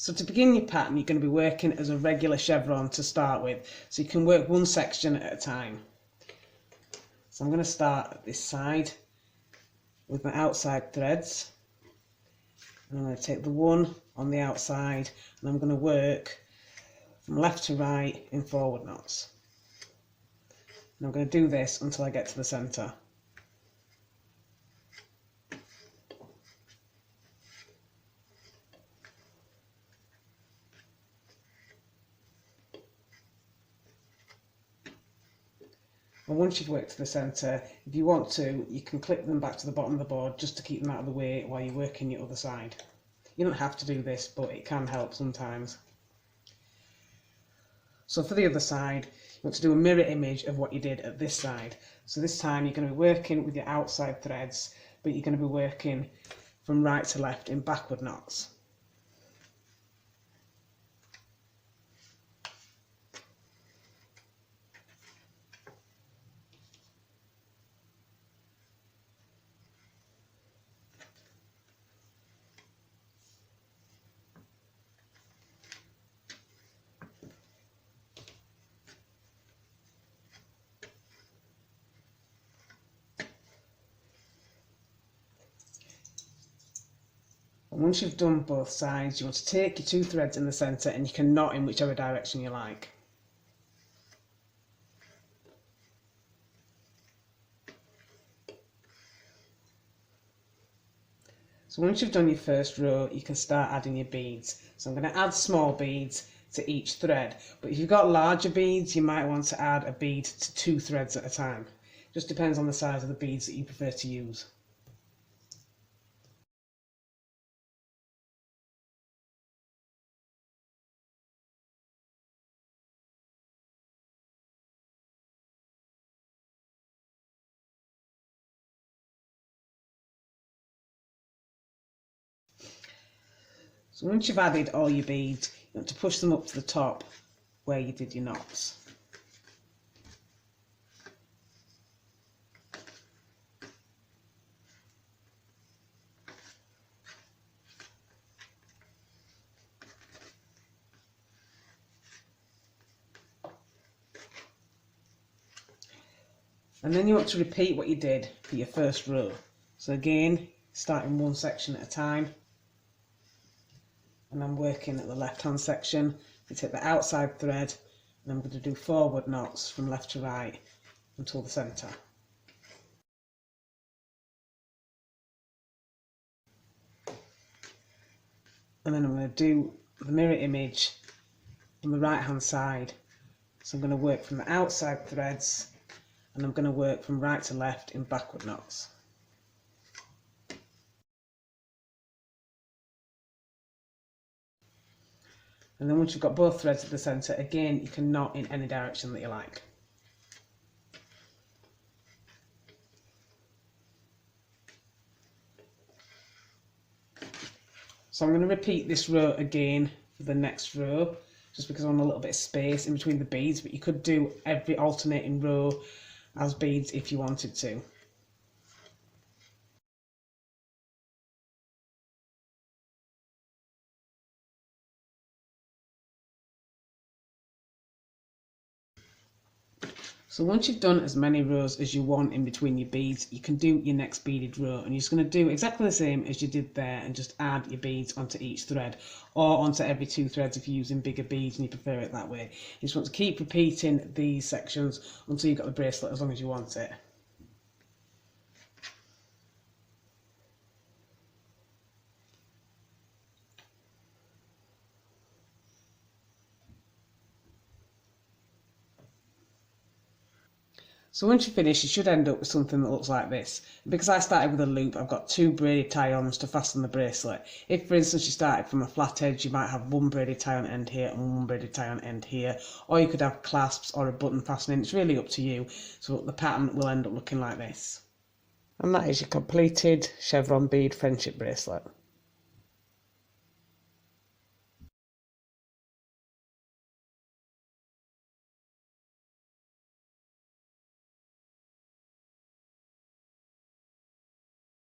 So to begin your pattern, you're going to be working as a regular chevron to start with, so you can work one section at a time. So I'm going to start at this side with my outside threads, and I'm going to take the one on the outside and I'm going to work from left to right in forward knots. And I'm going to do this until I get to the centre. And once you've worked to the centre, if you want to, you can clip them back to the bottom of the board just to keep them out of the way while you're working your other side. You don't have to do this, but it can help sometimes. So for the other side, you want to do a mirror image of what you did at this side. So this time you're going to be working with your outside threads, but you're going to be working from right to left in backward knots. And once you've done both sides, you want to take your two threads in the centre and you can knot in whichever direction you like. So once you've done your first row, you can start adding your beads. So I'm going to add small beads to each thread, but if you've got larger beads, you might want to add a bead to two threads at a time. Just depends on the size of the beads that you prefer to use. So once you've added all your beads, you want to push them up to the top where you did your knots. And then you want to repeat what you did for your first row. So again, starting one section at a time. And I'm working at the left hand section. You take the outside thread and I'm going to do forward knots from left to right until the centre. And then I'm going to do the mirror image on the right hand side. So I'm going to work from the outside threads and I'm going to work from right to left in backward knots. And then once you've got both threads at the centre, again you can knot in any direction that you like. So I'm going to repeat this row again for the next row, just because I want a little bit of space in between the beads, but you could do every alternating row as beads if you wanted to. So once you've done as many rows as you want in between your beads, you can do your next beaded row, and you're just going to do exactly the same as you did there and just add your beads onto each thread or onto every two threads if you're using bigger beads and you prefer it that way. You just want to keep repeating these sections until you've got the bracelet as long as you want it. So once you finish, you should end up with something that looks like this. Because I started with a loop, I've got two braided tie-ons to fasten the bracelet. If, for instance, you started from a flat edge, you might have one braided tie-on end here and one braided tie-on end here. Or you could have clasps or a button fastening. It's really up to you. So the pattern will end up looking like this. And that is your completed chevron bead friendship bracelet.